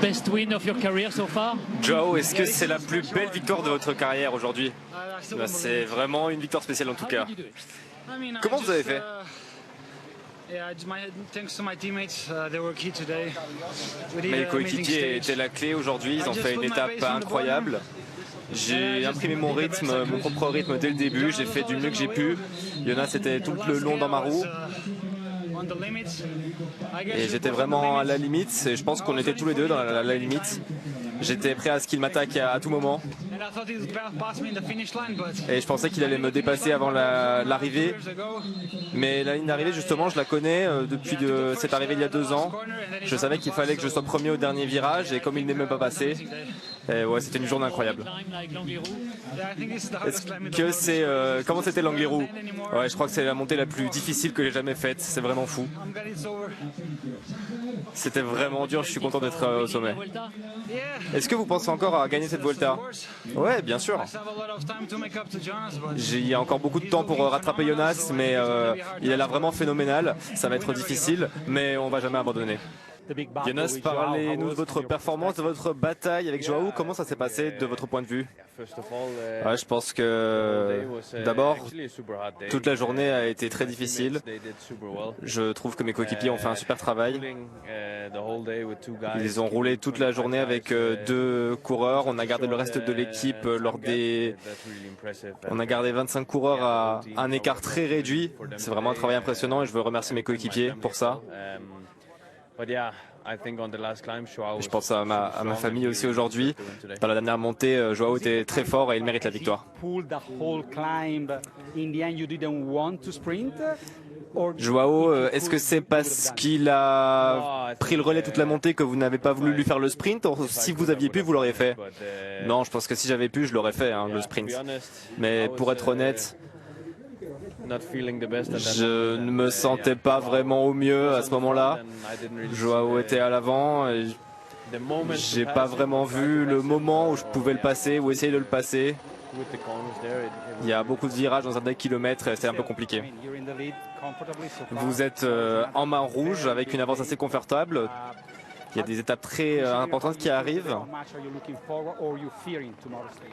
best win of your career so far? Joao, est-ce que c'est la plus belle victoire de votre carrière aujourd'hui? C'est vraiment une victoire spéciale en tout cas. Comment vous avez fait? Mes coéquipiers étaient la clé aujourd'hui, ils ont fait une étape incroyable. J'ai imprimé mon rythme, mon propre rythme dès le début, j'ai fait du mieux que j'ai pu. Jonas était tout le long dans ma roue. Et j'étais vraiment à la limite, et je pense qu'on était tous les deux dans la limite. J'étais prêt à ce qu'il m'attaque à tout moment. Et je pensais qu'il allait me dépasser avant l'arrivée. Mais la ligne d'arrivée, justement, je la connais depuis cette arrivée il y a 2 ans. Je savais qu'il fallait que je sois premier au dernier virage, et comme il n'est même pas passé, ouais, c'était une journée incroyable. Comment c'était l'Angliru? Ouais, je crois que c'est la montée la plus difficile que j'ai jamais faite. C'est vraiment fou. C'était vraiment dur, je suis content d'être au sommet. Est-ce que vous pensez encore à gagner cette Vuelta? Ouais, bien sûr. Il y a encore beaucoup de temps pour rattraper Jonas, mais il a l'air vraiment phénoménal. Ça va être difficile, mais on va jamais abandonner. Jonas, parlez-nous de votre performance, de votre bataille avec Joao. Comment ça s'est passé de votre point de vue? Ouais, je pense que d'abord, toute la journée a été très difficile. Je trouve que mes coéquipiers ont fait un super travail. Ils ont roulé toute la journée avec 2 coureurs. On a gardé le reste de l'équipe On a gardé 25 coureurs à un écart très réduit. C'est vraiment un travail impressionnant et je veux remercier mes coéquipiers pour ça. Je pense à ma famille aussi aujourd'hui. Dans la dernière montée, Joao était très fort et il mérite la victoire. Joao, est-ce que c'est parce qu'il a pris le relais toute la montée que vous n'avez pas voulu lui faire le sprint? Ou si vous aviez pu, vous l'auriez fait? Non, je pense que si j'avais pu, je l'aurais fait, le sprint. Mais pour être honnête, je ne me sentais pas vraiment au mieux à ce moment-là. Joao était à l'avant et j'ai pas vraiment vu le moment où je pouvais le passer ou essayer de le passer. Il y a beaucoup de virages dans un des kilomètres et c'est un peu compliqué. Vous êtes en main rouge avec une avance assez confortable. Il y a des étapes très importantes qui arrivent.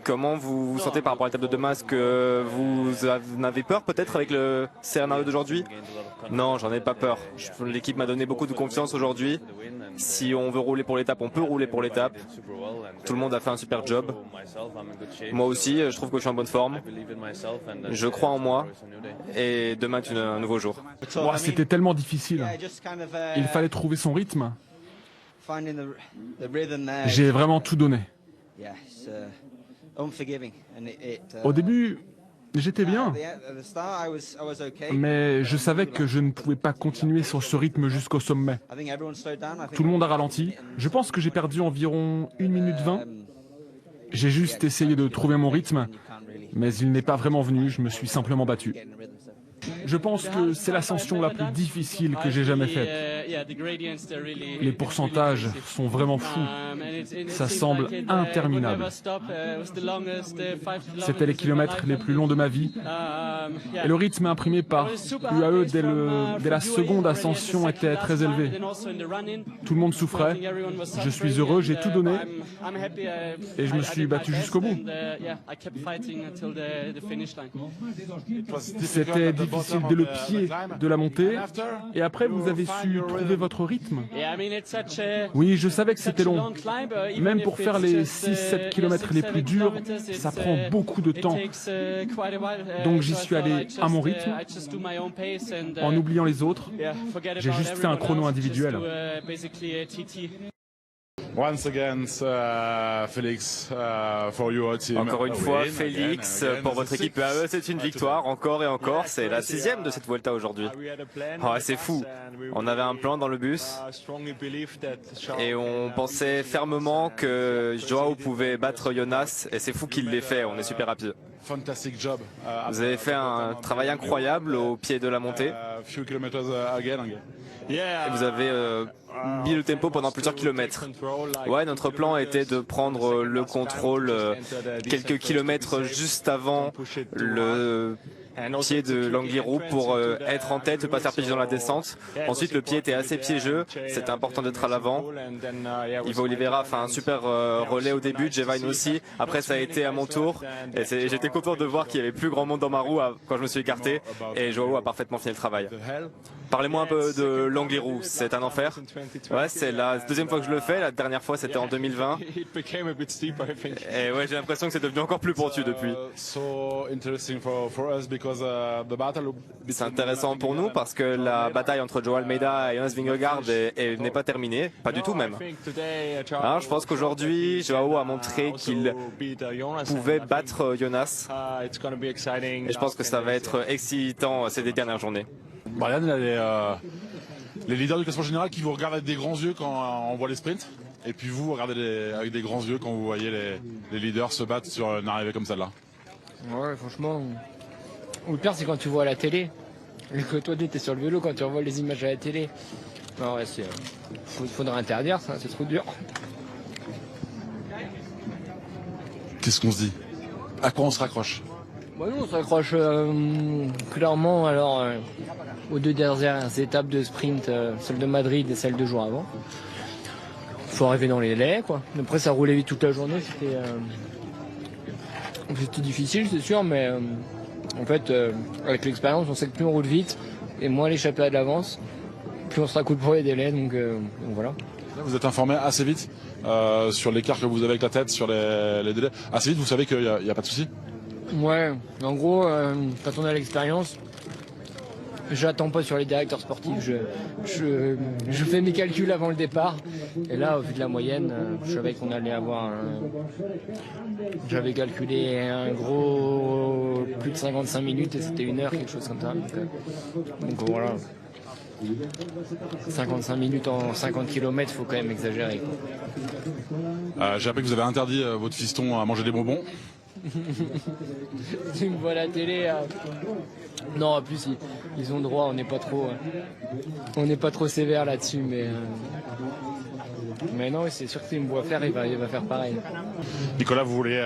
Comment vous vous sentez par rapport à l'étape de demain? Est-ce que vous en avez peur peut-être avec le scénario d'aujourd'hui? Non, j'en ai pas peur. L'équipe m'a donné beaucoup de confiance aujourd'hui. Si on veut rouler pour l'étape, on peut rouler pour l'étape. Tout le monde a fait un super job. Moi aussi, je trouve que je suis en bonne forme. Je crois en moi. Et demain est un nouveau jour. C'était tellement difficile. Il fallait trouver son rythme. J'ai vraiment tout donné. Au début, j'étais bien, mais je savais que je ne pouvais pas continuer sur ce rythme jusqu'au sommet. Tout le monde a ralenti. Je pense que j'ai perdu environ 1 minute 20. J'ai juste essayé de trouver mon rythme, mais il n'est pas vraiment venu, je me suis simplement battu. Je pense que c'est l'ascension la plus difficile que j'ai jamais faite. Les pourcentages sont vraiment fous. Ça semble interminable. C'était les kilomètres les plus longs de ma vie. Et le rythme imprimé par UAE dès la seconde ascension était très élevé. Tout le monde souffrait. Je suis heureux, j'ai tout donné. Et je me suis battu jusqu'au bout. C'était difficile dès le pied de la montée. Et après, vous avez su trouver votre rythme. Oui, je savais que c'était long. Même pour faire les 6-7 kilomètres les plus durs, ça prend beaucoup de temps. Donc j'y suis allé à mon rythme, en oubliant les autres. J'ai juste fait un chrono individuel. Encore une fois, Félix, pour votre équipe UAE, c'est une victoire, encore et encore. C'est la 6e de cette Vuelta aujourd'hui. Oh, c'est fou. On avait un plan dans le bus et on pensait fermement que Joao pouvait battre Jonas et c'est fou qu'il l'ait fait. On est super rapide. Vous avez fait un travail incroyable au pied de la montée. Et vous avez mis le tempo pendant plusieurs kilomètres. Ouais, notre plan était de prendre le contrôle quelques kilomètres juste avant le pied de l'Angliru pour être en tête, pas faire piéger dans la descente. Ensuite, le pied était assez piégeux, c'était important d'être à l'avant. Ivo Oliveira a fait un super relais au début, Jevine aussi. Après, ça a été à mon tour. Et j'étais content de voir qu'il y avait plus grand monde dans ma roue quand je me suis écarté. Et Joao a parfaitement fini le travail. Parlez-moi un peu de l'Angliru, c'est un enfer. Ouais, c'est la deuxième fois que je le fais, la dernière fois c'était en 2020. Et ouais, j'ai l'impression que c'est devenu encore plus pentu depuis. C'est intéressant pour nous parce que la bataille entre Joao Almeida et Jonas Vingegaard n'est pas terminée, pas du tout même. Alors, je pense qu'aujourd'hui, Joao a montré qu'il pouvait battre Jonas. Et je pense que ça va être excitant ces dernières journées. Brian, il a les leaders du classement général qui vous regardent avec des grands yeux quand on voit les sprints. Et puis vous regardez avec des grands yeux quand vous voyez les leaders se battre sur une arrivée comme celle-là. Ouais, franchement. Le pire, c'est quand tu vois à la télé. Et que toi, tu es sur le vélo quand tu revois les images à la télé. Non, ouais, faudrait interdire ça, c'est trop dur. Qu'est-ce qu'on se dit? À quoi on se raccroche? Bah nous, on se raccroche clairement alors aux deux dernières étapes de sprint, celle de Madrid et celle de jours avant. Faut arriver dans les délais, quoi. Après, ça roulait vite toute la journée, c'était difficile, c'est sûr, mais en fait, avec l'expérience, on sait que plus on roule vite et moins l'échappée à de l'avance, plus on se raccoupe pour les délais, donc voilà. Vous êtes informé assez vite sur l'écart que vous avez avec la tête, sur les délais. Assez vite, vous savez qu'il n'y a pas de souci? Ouais, en gros, quand on a l'expérience, j'attends pas sur les directeurs sportifs, je fais mes calculs avant le départ. Et là, au vu de la moyenne, je savais qu'on allait avoir j'avais calculé un gros plus de 55 minutes et c'était 1 heure, quelque chose comme ça. Donc voilà. 55 minutes en 50 km, faut quand même exagérer, quoi. J'ai appris que vous avez interdit votre fiston à manger des bonbons. Tu me vois à la télé. Non, en plus ils ont droit, on n'est pas trop sévère là-dessus, mais non, c'est sûr que s'il me voit faire, il va faire pareil. Nicolas, vous voulez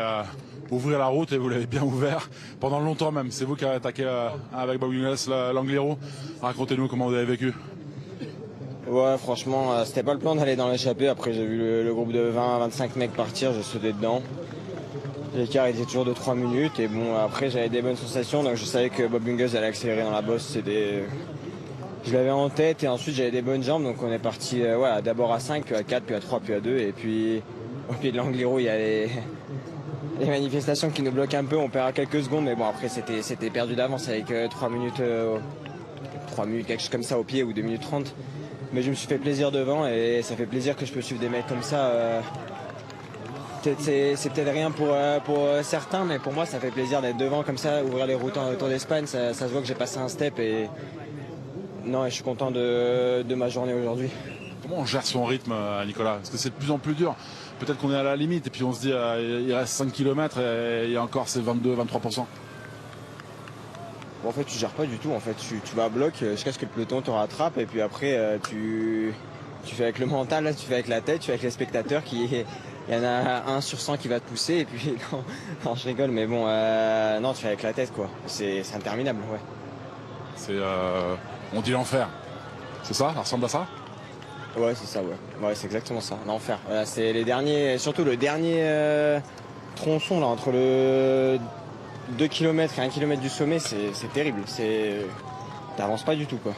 ouvrir la route et vous l'avez bien ouvert pendant longtemps même. C'est vous qui avez attaqué avec Bob Jungels l'Angliru. Racontez-nous comment vous avez vécu. Ouais, franchement, c'était pas le plan d'aller dans l'échappée. Après, j'ai vu le groupe de 20-25 mecs partir, j'ai sauté dedans. L'écart était toujours de 3 minutes et bon, après j'avais des bonnes sensations, donc je savais que Bob Jungels allait accélérer dans la bosse. Je l'avais en tête et ensuite j'avais des bonnes jambes, donc on est parti d'abord à 5, puis à 4, puis à 3, puis à 2. Et puis au pied de l'Angliru, il y a les manifestations qui nous bloquent un peu, on perd à quelques secondes, mais bon, après c'était perdu d'avance avec 3 minutes, quelque chose comme ça au pied, ou 2 minutes 30. Mais je me suis fait plaisir devant et ça fait plaisir que je peux suivre des mecs comme ça. C'est peut-être rien pour certains, mais pour moi ça fait plaisir d'être devant comme ça, ouvrir les routes autour d'Espagne, ça se voit que j'ai passé un step et non, je suis content de ma journée aujourd'hui. Comment on gère son rythme, Nicolas? Parce que c'est de plus en plus dur. Peut-être qu'on est à la limite et puis on se dit il reste 5 km et il y a encore ces 22-23%. Bon, en fait tu gères pas du tout, en fait tu vas à bloc jusqu'à ce que le peloton te rattrape et puis après tu fais avec le mental, là, tu fais avec la tête, tu fais avec les spectateurs il y en a 1 sur 100 qui va te pousser et puis non, je rigole, mais bon, non, tu fais avec la tête, quoi. C'est interminable, ouais. C'est, on dit l'enfer. C'est ça? Ça ressemble à ça? Ouais, c'est ça, ouais. Ouais, c'est exactement ça, l'enfer. Voilà, c'est les derniers, surtout le dernier tronçon, là, entre le 2 km et 1 km du sommet, c'est terrible. T'avances pas du tout, quoi.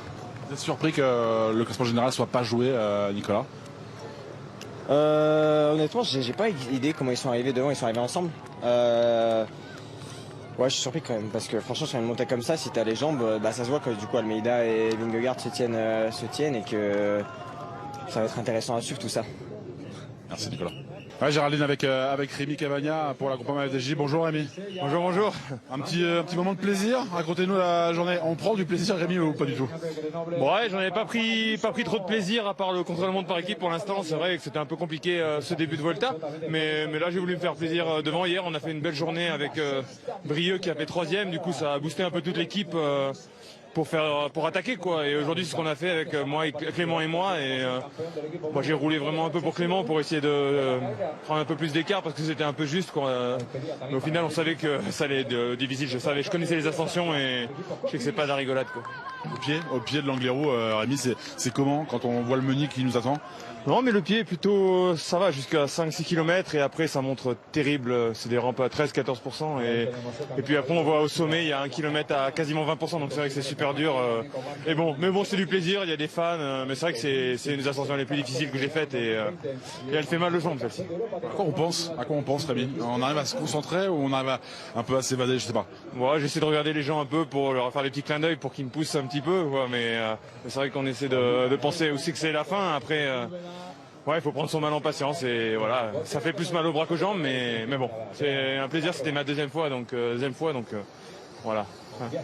Vous êtes surpris que le classement général soit pas joué, Nicolas? Honnêtement, j'ai pas idée comment ils sont arrivés devant, ils sont arrivés ensemble. Ouais, je suis surpris quand même, parce que franchement, sur une montée comme ça, si t'as les jambes, ça se voit que du coup Almeida et Vingegaard se tiennent et que ça va être intéressant à suivre tout ça. Merci Nicolas. Ouais, Géraldine avec Rémi Cavagna pour la Groupama FDJ. Bonjour Rémi. Bonjour, bonjour. Un petit moment de plaisir. Racontez-nous la journée. On prend du plaisir, Rémi, ou pas du tout? Ouais, j'en avais pas pris trop de plaisir à part le contre-la-montre par équipe pour l'instant. C'est vrai que c'était un peu compliqué ce début de Volta, mais là j'ai voulu me faire plaisir devant. Hier, on a fait une belle journée avec Brieux qui a fait 3e. Du coup, ça a boosté un peu toute l'équipe. pour attaquer quoi. Et aujourd'hui c'est ce qu'on a fait avec moi, Clément et moi. Et moi j'ai roulé vraiment un peu pour Clément pour essayer de prendre un peu plus d'écart parce que c'était un peu juste quoi. Mais au final on savait que ça allait être difficile. Je connaissais les ascensions et je sais que c'est pas de la rigolade quoi. Au pied de l'Angliru, Rémi, c'est comment quand on voit le Meunier qui nous attend? Non mais le pied plutôt ça va jusqu'à 5-6 km et après ça montre terrible, c'est des rampes à 13-14% et puis après on voit au sommet il y a 1 km à quasiment 20%, donc c'est vrai que c'est super dur mais bon c'est du plaisir, il y a des fans mais c'est vrai que c'est une des ascensions les plus difficiles que j'ai faites et elle fait mal aux jambes celle-ci. À quoi on pense Rémi? On arrive à se concentrer ou on arrive un peu à s'évader, je sais pas. Ouais, j'essaie de regarder les gens un peu pour leur faire des petits clins d'œil pour qu'ils me poussent un petit peu quoi, mais c'est vrai qu'on essaie de penser aussi que c'est la fin après. Ouais, il faut prendre son mal en patience et voilà, ça fait plus mal au bras qu'aux jambes, mais bon, c'est un plaisir. C'était ma deuxième fois, donc voilà,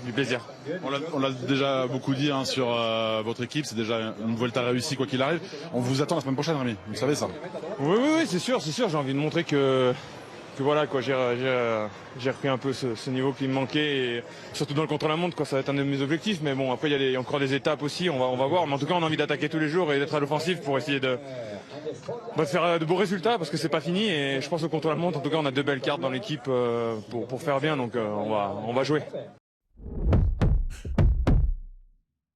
du plaisir. On l'a déjà beaucoup dit sur votre équipe, c'est déjà une Vuelta réussie quoi qu'il arrive. On vous attend la semaine prochaine, Rémi. Vous savez ça? Oui, c'est sûr. J'ai envie de montrer que voilà quoi, j'ai repris un peu ce niveau qui me manquait et surtout dans le contre-la-montre quoi, ça va être un de mes objectifs. Mais bon, après il y a encore des étapes aussi, on va voir. Mais en tout cas, on a envie d'attaquer tous les jours et d'être à l'offensive pour essayer de faire de beaux résultats parce que c'est pas fini et je pense au contre-la-montre. En tout cas, on a 2 belles cartes dans l'équipe pour faire bien, donc on va jouer.